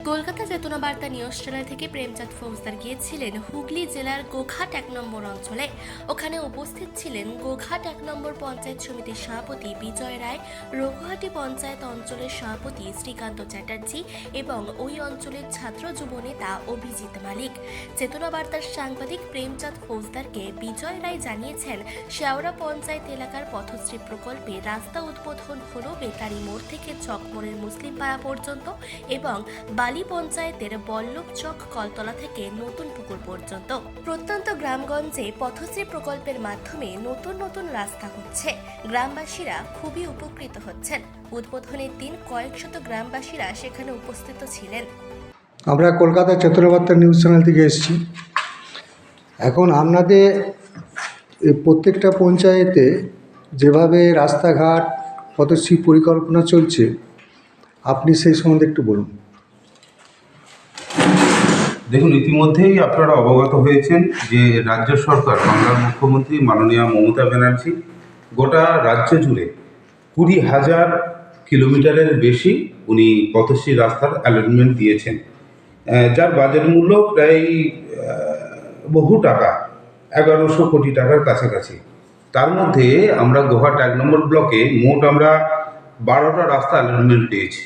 কলকাতা চেতনা বার্তা news channel থেকে প্রেমচাঁদ ফৌজদার গিয়েছিলেন হুগলি জেলার গোঘাট 1 নম্বর অঞ্চলে। ওখানে উপস্থিত ছিলেন গোঘাট 1 নম্বর পঞ্চায়েত সমিতির সভাপতি বিজয় রায়, রঘুহাটি পঞ্চায়েত অঞ্চলের সভাপতি শ্রীকান্ত চ্যাটার্জি এবং ওই অঞ্চলের ছাত্র যুব নেতা অভিজিৎ মালিক। চেতনা বার্তার সাংবাদিক প্রেমচাঁদ ফৌজদারকে বিজয় রায় জানিয়েছেন, শেওড়া পঞ্চায়েত এলাকার পথশ্রী প্রকল্পে রাস্তা উদ্বোধন হল বেতারি মোড় থেকে চকমোড়ের মুসলিম পাড়া পর্যন্ত এবং বালি পঞ্চায়েতের বল্লভ চক কলতলা থেকে নতুন পুকুর পর্যন্ত। প্রত্যন্ত গ্রামগঞ্জে পথশ্রী প্রকল্পের মাধ্যমে নতুন নতুন রাস্তা হচ্ছে, গ্রামবাসীরা খুবই উপকৃত হচ্ছেন। উদ্বোধনের দিন কয়েকশত গ্রামবাসীরা সেখানে উপস্থিত ছিলেন। আমরা কলকাতা চেতনা বার্তা নিউজ চ্যানেল থেকে এসেছি। এখন আপনাদের প্রত্যেকটা পঞ্চায়েতে যেভাবে রাস্তাঘাট পথশ্রী পরিকল্পনা চলছে, আপনি সেই সম্বন্ধে একটু বলুন। দেখুন, ইতিমধ্যেই আপনারা অবগত হয়েছেন যে রাজ্য সরকার, বাংলার মুখ্যমন্ত্রী মাননীয় মমতা ব্যানার্জি গোটা রাজ্য জুড়ে 20,000 কিলোমিটারের বেশি উনি পথশ্রী রাস্তার অ্যালটমেন্ট দিয়েছেন, যার বাজেট মূল্য প্রায় বহু টাকা, 1100 কোটি টাকার কাছাকাছি। তার মধ্যে আমরা গোঘাট 1 নম্বর ব্লকে মোট আমরা 12টা রাস্তা অ্যালটমেন্ট পেয়েছি,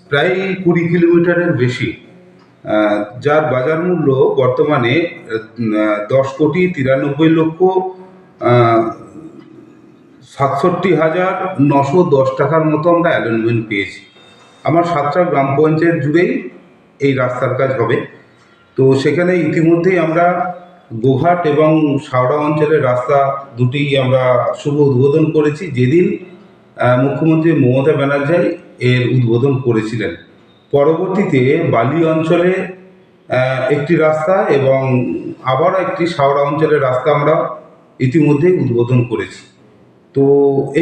প্রায় 20 কিলোমিটারের বেশি, যার বাজার মূল্য বর্তমানে 10,63,67,910 টাকার মতো আমরা অ্যালটমেন্ট পেয়েছি। আমার 7টা গ্রাম পঞ্চায়েত জুড়েই এই রাস্তার কাজ হবে। তো সেখানে ইতিমধ্যেই আমরা গোঘাট এবং শেওড়া অঞ্চলের রাস্তা দুটি আমরা শুভ উদ্বোধন করেছি, যেদিন মুখ্যমন্ত্রী মমতা ব্যানার্জি এর উদ্বোধন করেছিলেন। পরবর্তীতে বালি অঞ্চলে একটি রাস্তা এবং আবার একটি শেওড়া অঞ্চলের রাস্তা আমরা ইতিমধ্যেই উদ্বোধন করেছি। তো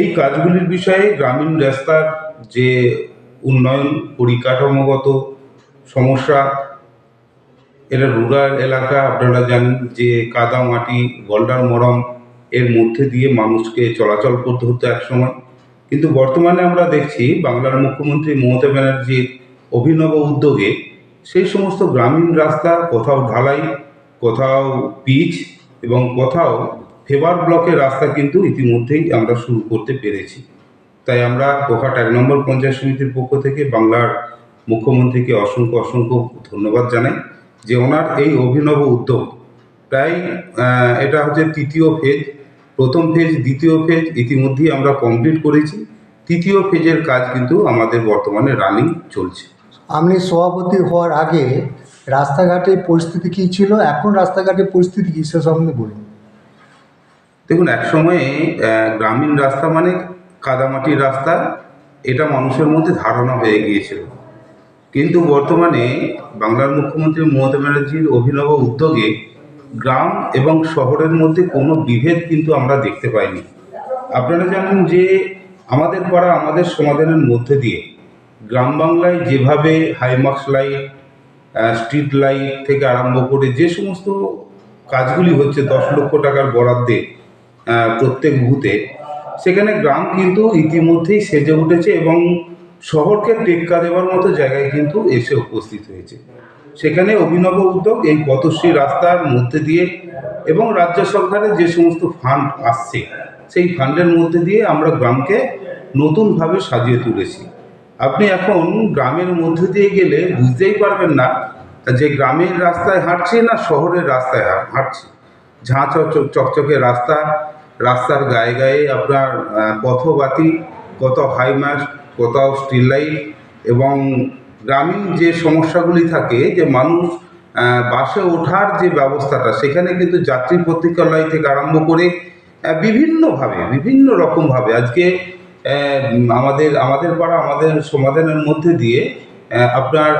এই কাজগুলির বিষয়ে গ্রামীণ রাস্তার যে উন্নয়ন, পরিকাঠামোগত সমস্যা, এটা রুরাল এলাকা, আপনারা জানেন যে কাদা মাটি, গলডার মরম এর মধ্যে দিয়ে মানুষকে চলাচল করতে হতো একসময়, কিন্তু বর্তমানে আমরা দেখছি বাংলার মুখ্যমন্ত্রী মমতা ব্যানার্জির অভিনব উদ্যোগে সেই সমস্ত গ্রামীণ রাস্তা কোথাও ঢালাই, কোথাও পিচ এবং কোথাও ফেভার ব্লকের রাস্তা কিন্তু ইতিমধ্যেই আমরা শুরু করতে পেরেছি। তাই আমরা গোঘাট 1 নম্বর পঞ্চায়েত সমিতির পক্ষ থেকে বাংলার মুখ্যমন্ত্রীকে অসংখ্য অসংখ্য ধন্যবাদ জানাই যে ওনার এই অভিনব উদ্যোগ। প্রায় এটা হচ্ছে 3য় ফেজ, প্রথম ফেজ, 2য় ফেজ ইতিমধ্যেই আমরা কমপ্লিট করেছি, 3য় ফেজের কাজ কিন্তু আমাদের বর্তমানে রানিং চলছে। আপনি সভাপতি হওয়ার আগে রাস্তাঘাটের পরিস্থিতি কী ছিল, এখন রাস্তাঘাটের পরিস্থিতি কী, সে সম্বন্ধে বলুন। দেখুন, এক সময়ে গ্রামীণ রাস্তা মানে কাদামাটির রাস্তা, এটা মানুষের মধ্যে ধারণা হয়ে গিয়েছিল, কিন্তু বর্তমানে বাংলার মুখ্যমন্ত্রী মমতা ব্যানার্জির অভিনব উদ্যোগে গ্রাম এবং শহরের মধ্যে কোনো বিভেদ কিন্তু আমরা দেখতে পাইনি। আপনারা জানেন যে আমাদের পাড়া আমাদের সমাধানের মধ্যে দিয়ে গ্রাম বাংলায় যেভাবে হাইমাক্স লাইট, স্ট্রিট লাইট থেকে আরম্ভ করে যে সমস্ত কাজগুলি হচ্ছে 10 লক্ষ টাকার বরাদ্দে প্রত্যেক বুথে, সেখানে গ্রাম কিন্তু ইতিমধ্যেই সেজে উঠেছে এবং শহরকে টেক্কা দেওয়ার মতো জায়গায় কিন্তু এসে উপস্থিত হয়েছে। সেখানে অভিনব উদ্যোগ এই পথশ্রী রাস্তার মধ্যে দিয়ে এবং রাজ্য সরকারের যে সমস্ত ফান্ড আসছে সেই ফান্ডের মধ্যে দিয়ে আমরা গ্রামকে নতুনভাবে সাজিয়ে তুলেছি। আপনি এখন গ্রামের মধ্যে দিয়ে গেলে বুঝতেই পারবেন না যে গ্রামের রাস্তায় হাঁটছে না শহরের রাস্তায় হাঁটছে। ঝাঁ চকচকে রাস্তা, রাস্তার গায়ে গায়ে আপনার পথবাতি, কোথাও হাইমাস্ট, কোথাও স্ট্রিট লাইট, এবং গ্রামীণ যে সমস্যাগুলি থাকে যে মানুষ বাসে ওঠার যে ব্যবস্থাটা, সেখানে কিন্তু যাত্রী প্রতীক্ষালয় থেকে আরম্ভ করে বিভিন্নভাবে বিভিন্ন রকমভাবে আজকে আমাদের পাড়া আমাদের সমাধানের মধ্যে দিয়ে আপনার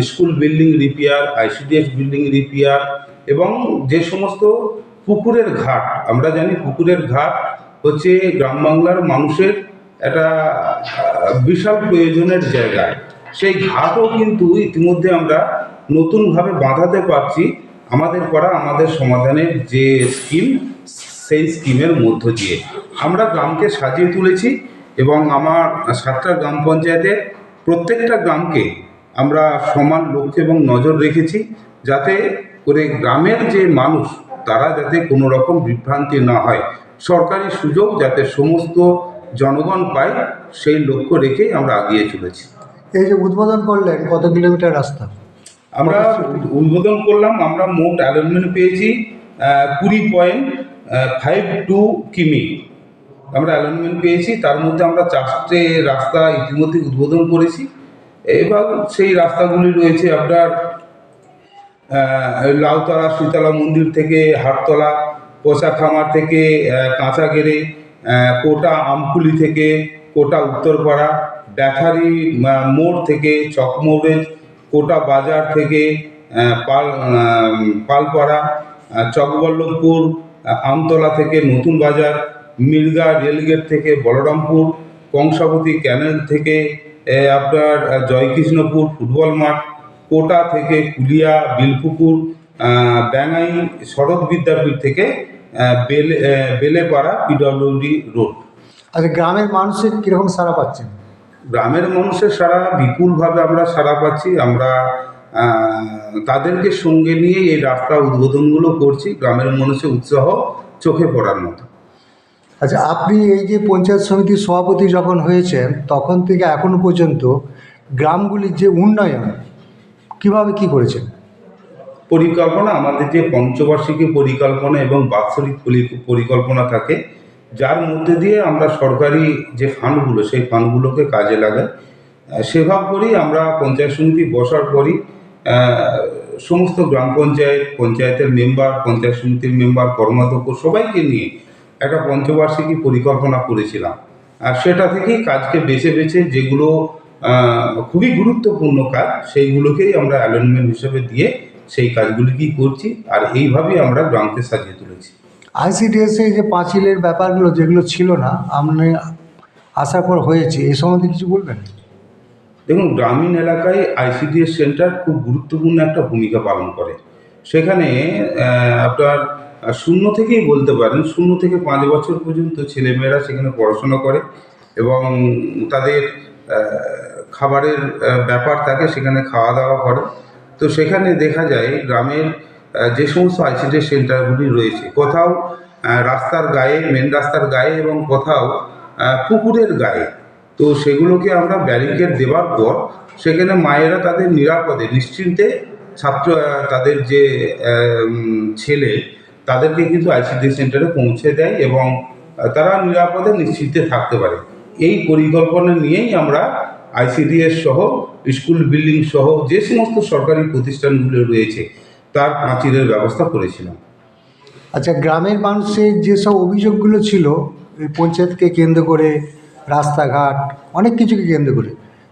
school building repair, ICDS building repair এবং যে সমস্ত পুকুরের ঘাট, আমরা জানি পুকুরের ঘাট হচ্ছে গ্রাম বাংলার মানুষের একটা বিশাল প্রয়োজনের জায়গা, সেই ঘাটও কিন্তু ইতিমধ্যে আমরা নতুনভাবে বাঁধাতে পারছি আমাদের পাড়া আমাদের সমাধানের যে স্কিম, সেই স্কিমের মধ্য দিয়ে আমরা গ্রামকে সাজিয়ে তুলেছি এবং আমার 7টা গ্রাম পঞ্চায়েতের প্রত্যেকটা গ্রামকে আমরা সমান লক্ষ্য এবং নজর রেখেছি, যাতে করে গ্রামের যে মানুষ তারা যাতে কোনো রকম বিভ্রান্তি না হয়, সরকারি সুযোগ যাতে সমস্ত জনগণ পায়, সেই লক্ষ্য রেখেই আমরা এগিয়ে চলেছি। এই যে উদ্বোধন করলেন, কত কিলোমিটার রাস্তা? আমরা উদ্বোধন করলাম, আমরা মোট অ্যালটমেন্ট পেয়েছি 20.52 কিমি আমরা অ্যালটমেন্ট পেয়েছি। তার মধ্যে আমরা 4টে রাস্তা ইতিমধ্যে উদ্বোধন করেছি, এবং সেই রাস্তাগুলি রয়েছে আপনার লাউতলা শীতলা মন্দির থেকে হাটতলা, পচা খামার থেকে কাঁচাগেড়ে, কোটা আমকুলি থেকে কোটা উত্তরপাড়া, ব্যাথারি মোড় থেকে চকমোড়ে, কোটা বাজার থেকে পালপাড়া, চকবল্লভপুর, আমতলা থেকে নতুন বাজার, মির্গা রেলগেট থেকে বলরামপুর, কংসাবতী ক্যানেল থেকে আপনার জয়কৃষ্ণপুর ফুটবল মাঠ, কোটা থেকে কুলিয়া বিলপুকুর, ব্যাঙাই শরৎ বিদ্যাপীঠ থেকে বেলেপাড়া পিডব্লিউডি রোড। আচ্ছা, গ্রামের মানুষের কীরকম সাড়া পাচ্ছেন? গ্রামের মানুষের সারা বিপুলভাবে আমরা সাড়া পাচ্ছি। আমরা তাদেরকে সঙ্গে নিয়ে এই রাস্তা উদ্বোধনগুলো করছি। গ্রামের মানুষের উৎসাহ চোখে পড়ার মতো। আচ্ছা, আপনি এই যে পঞ্চায়েত সমিতির সভাপতি যখন হয়েছেন তখন থেকে এখনো পর্যন্ত গ্রামগুলির যে উন্নয়ন কিভাবে কি করেছেন? পরিকল্পনা, আমাদের যে পঞ্চবার্ষিকী পরিকল্পনা এবং বাৎসরিক পরিকল্পনা থাকে, যার মধ্যে দিয়ে আমরা সরকারি যে ফান্ডগুলো সেই ফান্ডগুলোকে কাজে লাগাই। সেভাবে করেই আমরা পঞ্চায়েত সমিতি বসার পরই সমস্ত গ্রাম পঞ্চায়েত, পঞ্চায়েতের মেম্বার, পঞ্চায়েত সমিতির মেম্বার, কর্মাধ্যক্ষ সবাইকে নিয়ে একটা পঞ্চবার্ষিকী পরিকল্পনা করেছিলাম। আর সেটা থেকেই কাজকে বেছে বেছে যেগুলো খুবই গুরুত্বপূর্ণ কাজ, সেইগুলোকেই আমরা অ্যালাইনমেন্ট হিসেবে দিয়ে সেই কাজগুলিকেই করছি। আর এইভাবেই আমরা গ্রামকে সাজিয়ে তুলেছি। আইসিডিএসে যে পাঁচিলের ব্যাপারগুলো যেগুলো ছিল না, আপনি আসার পর হয়েছে, এই সম্বন্ধে কিছু বলবেন? দেখুন, গ্রামীণ এলাকায় আইসিডিএস সেন্টার খুব গুরুত্বপূর্ণ একটা ভূমিকা পালন করে। সেখানে আপনার 0 থেকেই বলতে পারেন, 0 থেকে 5 বছর পর্যন্ত ছেলেমেয়েরা সেখানে পড়াশোনা করে, এবং তাদের খাবারের ব্যাপার থাকে, সেখানে খাওয়া দাওয়া করে। তো সেখানে দেখা যায় গ্রামের যে সমস্ত আইসিডিএস সেন্টারগুলি রয়েছে, কোথাও রাস্তার গায়ে, মেন রাস্তার গায়ে, এবং কোথাও পুকুরের গায়ে। তো সেগুলোকে আমরা ব্যারিকেড দেওয়ার পর সেখানে মায়েরা তাদের নিরাপদে নিশ্চিন্তে তাদের যে ছেলে তাদেরকে কিন্তু আইসিডিএস সেন্টারে পৌঁছে দেয়, এবং তারা নিরাপদে নিশ্চিন্তে থাকতে পারে। এই পরিকল্পনা নিয়েই আমরা আইসিডিএস সহ স্কুল বিল্ডিং সহ যে সমস্ত সরকারি প্রতিষ্ঠানগুলো রয়েছে তার পাঁচিলের ব্যবস্থা করেছিলাম। আচ্ছা, গ্রামের মানুষের যেসব অভিযোগগুলো ছিল এই পঞ্চায়েতকে কেন্দ্র করে, রাস্তাঘাট অনেক কিছুকে কেন্দ্র করে,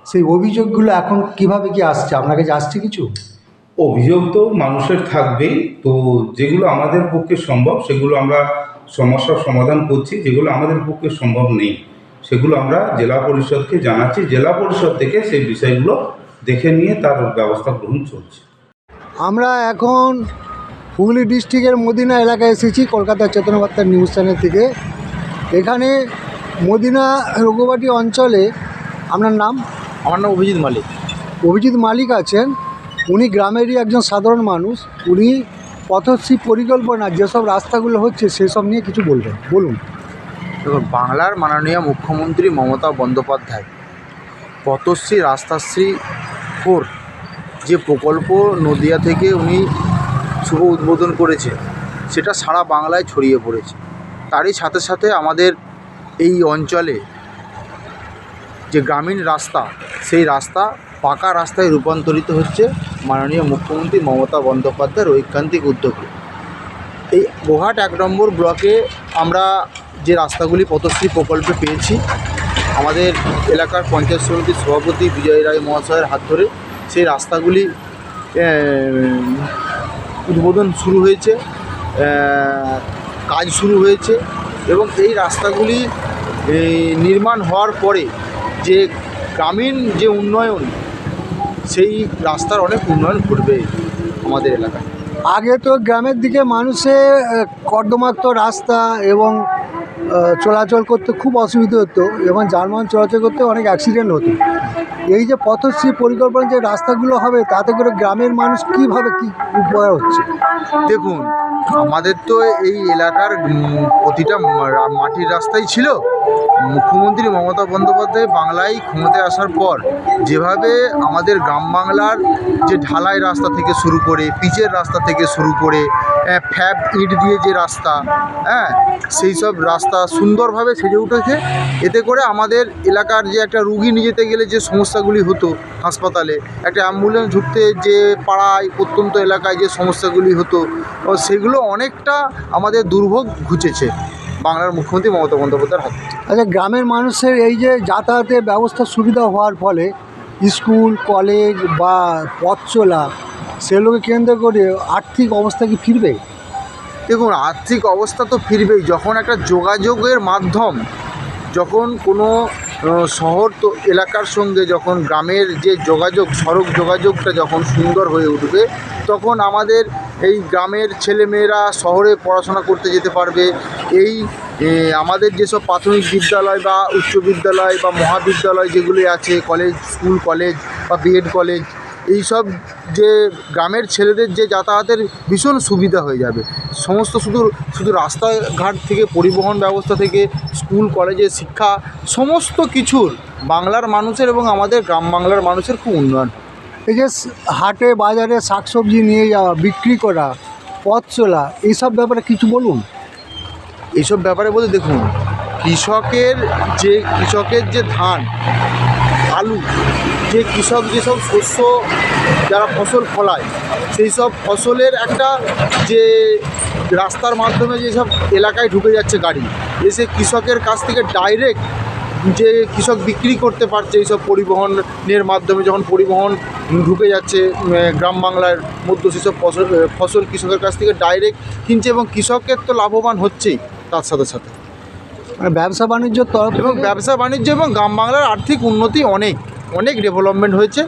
সেই অভিযোগগুলো এখন কিভাবে কি আসছে? আপনার কাছে আসছে কিছু? অভিযোগ তো মানুষের থাকবেই। তো যেগুলো আমাদের পক্ষে সম্ভব সেগুলো আমরা সমস্যার সমাধান করছি, যেগুলো আমাদের পক্ষে সম্ভব নেই সেগুলো আমরা জেলা পরিষদকে জানাচ্ছি। জেলা পরিষদ থেকে সেই বিষয়গুলো দেখে নিয়ে তার ব্যবস্থা গ্রহণ চলছে। আমরা এখন হুগলি ডিস্ট্রিক্টের মদিনা এলাকায় এসেছি, কলকাতা চেতনা বার্তা নিউজ চ্যানেল থেকে। এখানে মদিনা রঘুবাটি অঞ্চলে, আপনার নাম? আমার নাম অভিজিৎ মালিক। অভিজিৎ মালিক আছেন, উনি গ্রামেরই একজন সাধারণ মানুষ। উনি পথশ্রী পরিকল্পনা যেসব রাস্তাগুলো হচ্ছে সেসব নিয়ে কিছু বলবেন, বলুন। দেখুন, বাংলার মাননীয় মুখ্যমন্ত্রী মমতা বন্দ্যোপাধ্যায় পথশ্রী রাস্তাশ্রী 4 যে প্রকল্প নদিয়া থেকে উনি শুভ উদ্বোধন করেছে, সেটা সারা বাংলায় ছড়িয়ে পড়েছে। তারই সাথে সাথে আমাদের এই অঞ্চলে যে গ্রামীণ রাস্তা, সেই রাস্তা পাকা রাস্তায় রূপান্তরিত হচ্ছে মাননীয় মুখ্যমন্ত্রী মমতা বন্দ্যোপাধ্যায়ের ঐকান্তিক উদ্যোগে। এই গোহাট 1 নম্বর ব্লকে আমরা যে রাস্তাগুলি পথশ্রী প্রকল্পে পেয়েছি, আমাদের এলাকার পঞ্চায়েত সমিতির সভাপতি বিজয় রায় মহাশয়ের হাত ধরে সেই রাস্তাগুলি উদ্বোধন শুরু হয়েছে, কাজ শুরু হয়েছে, এবং এই রাস্তাগুলি নির্মাণ হওয়ার পরে যে গ্রামীণ যে উন্নয়ন, সেই রাস্তার অনেক উন্নয়ন ঘটবে আমাদের এলাকায়। আগে তো গ্রামের দিকে মানুষের কর্দমাক্ত রাস্তা এবং চলাচল করতে খুব অসুবিধা হতো, এবং যানবাহন চলাচল করতে অনেক অ্যাক্সিডেন্ট হতো। এই যে পথশ্রী পরিকল্পনা যে রাস্তাগুলো হবে তাতে করে গ্রামের মানুষ কীভাবে কী উপকার হচ্ছে? দেখুন, আমাদের তো এই এলাকার প্রতিটা মাটির রাস্তাই ছিল। মুখ্যমন্ত্রী মমতা বন্দ্যোপাধ্যায় বাংলায় ক্ষমতায় আসার পর যেভাবে আমাদের গ্রাম বাংলার যে ঢালাই রাস্তা থেকে শুরু করে, পিচের রাস্তা থেকে শুরু করে, ফ্যাব ইট দিয়ে যে রাস্তা, সেই সব রাস্তা সুন্দরভাবে সেজে উঠেছে। এতে করে আমাদের এলাকার যে একটা রুগী নিয়ে যেতে গেলে যে সমস্যাগুলি হতো হাসপাতালে, একটা অ্যাম্বুলেন্স ঢুকতে যে পাড়ায় প্রত্যন্ত এলাকায় যে সমস্যাগুলি হতো, সেগুলো অনেকটা আমাদের দুর্ভোগ ঘুচেছে বাংলার মুখ্যমন্ত্রী মমতা বন্দ্যোপাধ্যায়ের হাতে। আচ্ছা, গ্রামের মানুষের এই যে যাতায়াতের ব্যবস্থা সুবিধা হওয়ার ফলে স্কুল কলেজ বা পথ চলা সেগুলোকে কেন্দ্র করে আর্থিক অবস্থা কি ফিরবে? দেখুন, আর্থিক অবস্থা তো ফিরবেই যখন একটা যোগাযোগের মাধ্যম, যখন কোনো শহর তো এলাকার সঙ্গে যখন গ্রামের যে যোগাযোগ, সড়ক যোগাযোগটা যখন সুন্দর হয়ে উঠবে, তখন আমাদের এই গ্রামের ছেলেমেয়েরা শহরে পড়াশোনা করতে যেতে পারবে। এই আমাদের যেসব প্রাথমিক বিদ্যালয় বা উচ্চ বিদ্যালয় বা মহাবিদ্যালয় যেগুলি আছে, কলেজ, স্কুল কলেজ বা বিএড কলেজ, এই সব যে গ্রামের ছেলেদের যে যাতায়াতের ভীষণ সুবিধা হয়ে যাবে। সমস্ত শুধু রাস্তাঘাট থেকে, পরিবহন ব্যবস্থা থেকে, স্কুল কলেজের শিক্ষা, সমস্ত কিছুর বাংলার মানুষের এবং আমাদের গ্রাম বাংলার মানুষের খুব উন্নয়ন। এই যে হাটে বাজারে শাকসবজি নিয়ে যাওয়া, বিক্রি করা, পথ চলা, এইসব ব্যাপারে কিছু বলুন। এইসব ব্যাপারে বলতে দেখুন, কৃষকের যে ধান, আলু, যে কৃষক যেসব শস্য যারা ফসল ফলায়, সেই সব ফসলের একটা যে রাস্তার মাধ্যমে যেসব এলাকায় ঢুকে যাচ্ছে গাড়ি, এসে কৃষকের কাছ থেকে ডাইরেক্ট যে কৃষক বিক্রি করতে পারছে, এইসব পরিবহনের মাধ্যমে যখন পরিবহন ঢুকে যাচ্ছে গ্রাম বাংলার মধ্যে, সেসব ফসল কৃষকের কাছ থেকে ডাইরেক্ট কিনছে এবং কৃষকের তো লাভবান হচ্ছেই, তার সাথে সাথে মানে ব্যবসা বাণিজ্যর তরফ এবং থেকে ব্যবসা বাণিজ্য এবং গ্রাম বাংলার আর্থিক উন্নতি অনেক ডেভেলপমেন্ট হয়েছে।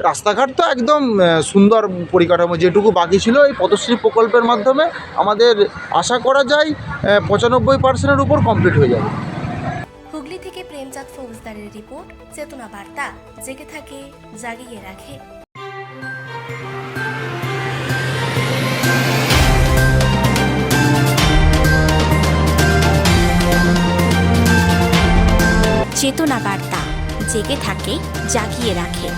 রাস্তাঘাট তো একদম সুন্দর পরিকাঠামো, যেটুকু বাকি ছিল এই পথশ্রী প্রকল্পের মাধ্যমে আমাদের আশা করা যায় 95% উপর কমপ্লিট হয়ে যাবে। হুগলি থেকে প্রেমচাঁদ ফৌজদারের রিপোর্ট, চেতনা বার্তা, জেগে থাকে, জাগিয়ে রাখে। চেতনা বার্তা, জেগে থাকে, জাগিয়ে রাখে।